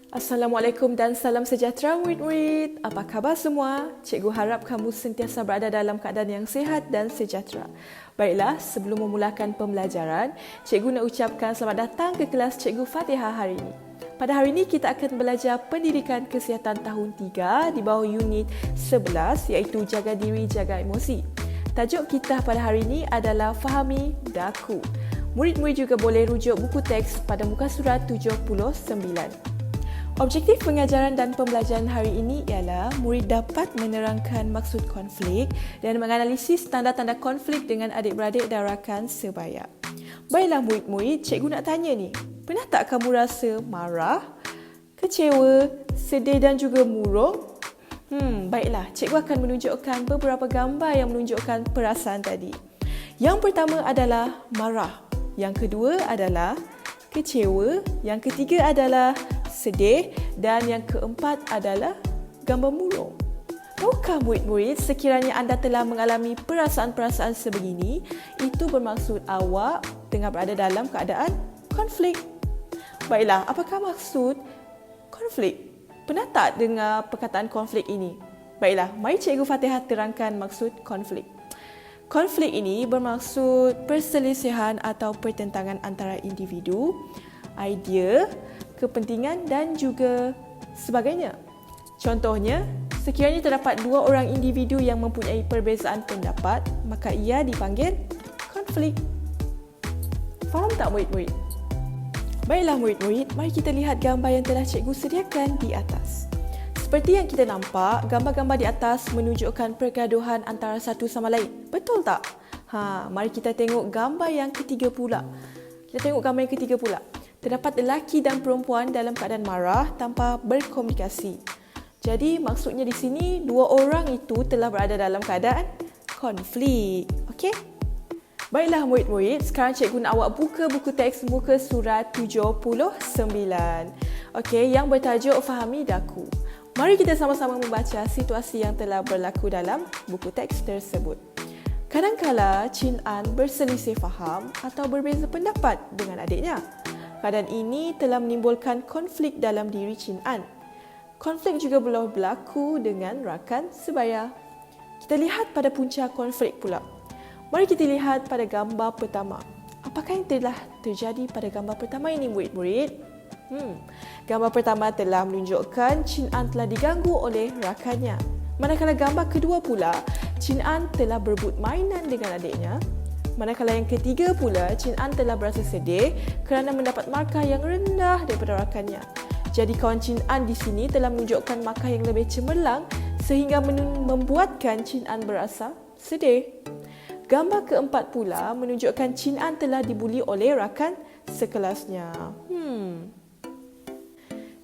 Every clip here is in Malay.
Assalamualaikum dan salam sejahtera murid-murid. Apa khabar semua? Cikgu harap kamu sentiasa berada dalam keadaan yang sihat dan sejahtera. Baiklah, sebelum memulakan pembelajaran, cikgu nak ucapkan selamat datang ke kelas Cikgu Fatihah hari ini. Pada hari ini kita akan belajar pendidikan kesihatan tahun 3 di bawah unit 11 iaitu jaga diri, jaga emosi. Tajuk kita pada hari ini adalah Fahami Daku. Murid-murid juga boleh rujuk buku teks pada muka surat 79. Objektif pengajaran dan pembelajaran hari ini ialah murid dapat menerangkan maksud konflik dan menganalisis tanda-tanda konflik dengan adik-beradik dan rakan sebaya. Baiklah murid-murid, cikgu nak tanya ni, pernah tak kamu rasa marah, kecewa, sedih dan juga murung? Baiklah, cikgu akan menunjukkan beberapa gambar yang menunjukkan perasaan tadi. Yang pertama adalah marah, yang kedua adalah kecewa, yang ketiga adalah sedih dan yang keempat adalah gambar murung. Tahukah murid-murid, sekiranya anda telah mengalami perasaan-perasaan sebegini, itu bermaksud awak tengah berada dalam keadaan konflik. Baiklah, apakah maksud konflik? Pernah tak dengar perkataan konflik ini? Baiklah, mari Cikgu Fatihah terangkan maksud konflik. Konflik ini bermaksud perselisihan atau pertentangan antara individu, idea, kepentingan dan juga sebagainya. Contohnya, sekiranya terdapat dua orang individu yang mempunyai perbezaan pendapat, maka ia dipanggil konflik. Faham tak murid-murid? Baiklah murid-murid, mari kita lihat gambar yang telah cikgu sediakan di atas. Seperti yang kita nampak, gambar-gambar di atas menunjukkan pergaduhan antara satu sama lain. Betul tak? Mari kita tengok gambar yang ketiga pula. Terdapat lelaki dan perempuan dalam keadaan marah tanpa berkomunikasi. Jadi maksudnya di sini dua orang itu telah berada dalam keadaan konflik. Okey? Baiklah murid-murid, sekarang cikgu nak awak buka buku teks muka surat 79. Okey, yang bertajuk Fahami Daku. Mari kita sama-sama membaca situasi yang telah berlaku dalam buku teks tersebut. Kadangkala Chin An berselisih faham atau berbeza pendapat dengan adiknya. Keadaan ini telah menimbulkan konflik dalam diri Chin An. Konflik juga boleh berlaku dengan rakan sebaya. Kita lihat pada punca konflik pula. Mari kita lihat pada gambar pertama. Apakah yang telah terjadi pada gambar pertama ini murid-murid? Gambar pertama telah menunjukkan Chin An telah diganggu oleh rakannya. Manakala gambar kedua pula, Chin An telah berebut mainan dengan adiknya. Manakala yang ketiga pula, Chin An telah berasa sedih kerana mendapat markah yang rendah daripada rakannya. Jadi kawan Chin An di sini telah menunjukkan markah yang lebih cemerlang sehingga membuatkan Chin An berasa sedih. Gambar keempat pula menunjukkan Chin An telah dibuli oleh rakan sekelasnya.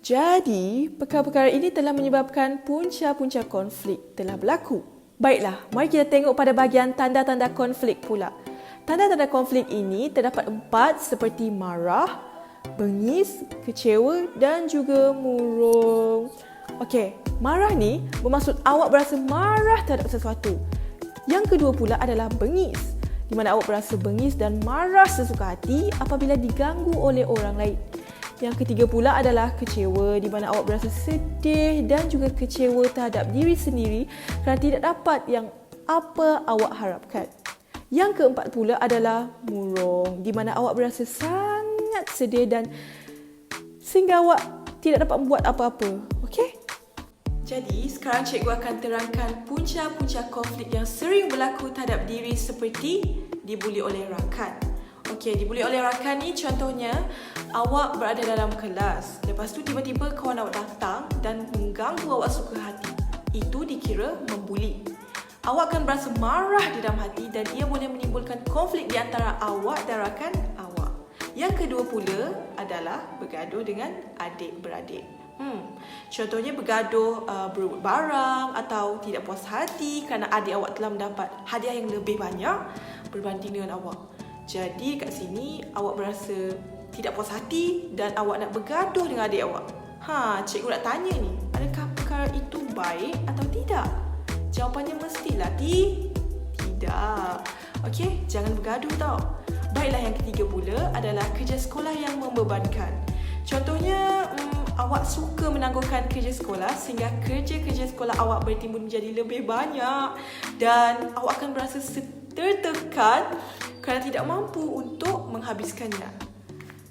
Jadi, perkara-perkara ini telah menyebabkan punca-punca konflik telah berlaku. Baiklah, mari kita tengok pada bahagian tanda-tanda konflik pula. Tanda-tanda konflik ini terdapat 4 seperti marah, bengis, kecewa dan juga murung. Okey, marah ni bermaksud awak berasa marah terhadap sesuatu. Yang kedua pula adalah bengis, di mana awak berasa bengis dan marah sesuka hati apabila diganggu oleh orang lain. Yang ketiga pula adalah kecewa, di mana awak berasa sedih dan juga kecewa terhadap diri sendiri kerana tidak dapat yang apa awak harapkan. Yang keempat pula adalah murung, di mana awak berasa sangat sedih dan sehingga awak tidak dapat membuat apa-apa. Okey? Jadi, sekarang cikgu akan terangkan punca-punca konflik yang sering berlaku terhadap diri seperti dibuli oleh rakan. Okey, dibuli oleh rakan ni contohnya awak berada dalam kelas. Lepas tu tiba-tiba kawan awak datang dan mengganggu awak suka hati. Itu dikira membuli. Awak akan berasa marah di dalam hati dan ia boleh menimbulkan konflik di antara awak dan rakan awak. Yang kedua pula adalah bergaduh dengan adik-beradik. Contohnya bergaduh berebut barang atau tidak puas hati kerana adik awak telah mendapat hadiah yang lebih banyak berbanding dengan awak. Jadi kat sini awak berasa tidak puas hati dan awak nak bergaduh dengan adik awak. Cikgu nak tanya ni, adakah perkara itu baik atau tidak? Jawapannya mestilah tidak. Okey, jangan bergaduh tau. Baiklah, yang ketiga pula adalah kerja sekolah yang membebankan. Contohnya, awak suka menangguhkan kerja sekolah sehingga kerja-kerja sekolah awak bertimbun menjadi lebih banyak dan awak akan berasa tertekan kerana tidak mampu untuk menghabiskannya.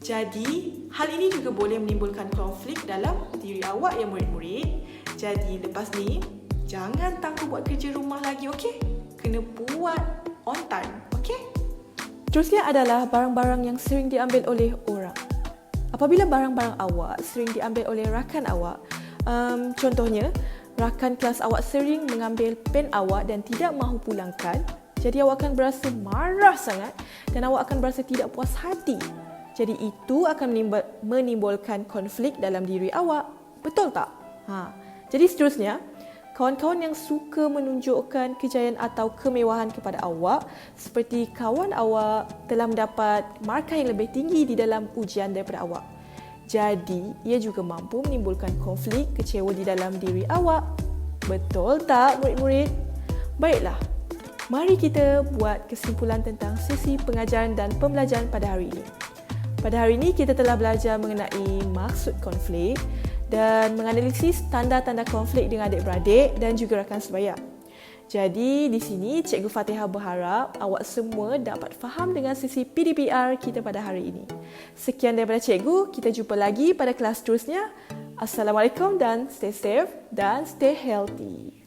Jadi, hal ini juga boleh menimbulkan konflik dalam diri awak yang murid-murid. Jadi, lepas ni, jangan tangguh buat kerja rumah lagi, okey? Kena buat on time, okey? Terusnya adalah barang-barang yang sering diambil oleh orang. Apabila barang-barang awak sering diambil oleh rakan awak, contohnya, rakan kelas awak sering mengambil pen awak dan tidak mahu pulangkan, jadi awak akan berasa marah sangat dan awak akan berasa tidak puas hati. Jadi itu akan menimbulkan konflik dalam diri awak. Betul tak? Jadi seterusnya, kawan-kawan yang suka menunjukkan kejayaan atau kemewahan kepada awak, seperti kawan awak telah mendapat markah yang lebih tinggi di dalam ujian daripada awak. Jadi, ia juga mampu menimbulkan konflik kecewa di dalam diri awak. Betul tak, murid-murid? Baiklah, mari kita buat kesimpulan tentang sesi pengajaran dan pembelajaran pada hari ini. Pada hari ini, kita telah belajar mengenai maksud konflik dan menganalisis tanda-tanda konflik dengan adik-beradik dan juga rakan sebaya. Jadi, di sini Cikgu Fatihah berharap awak semua dapat faham dengan sisi PDPR kita pada hari ini. Sekian daripada Cikgu, kita jumpa lagi pada kelas seterusnya. Assalamualaikum dan stay safe dan stay healthy.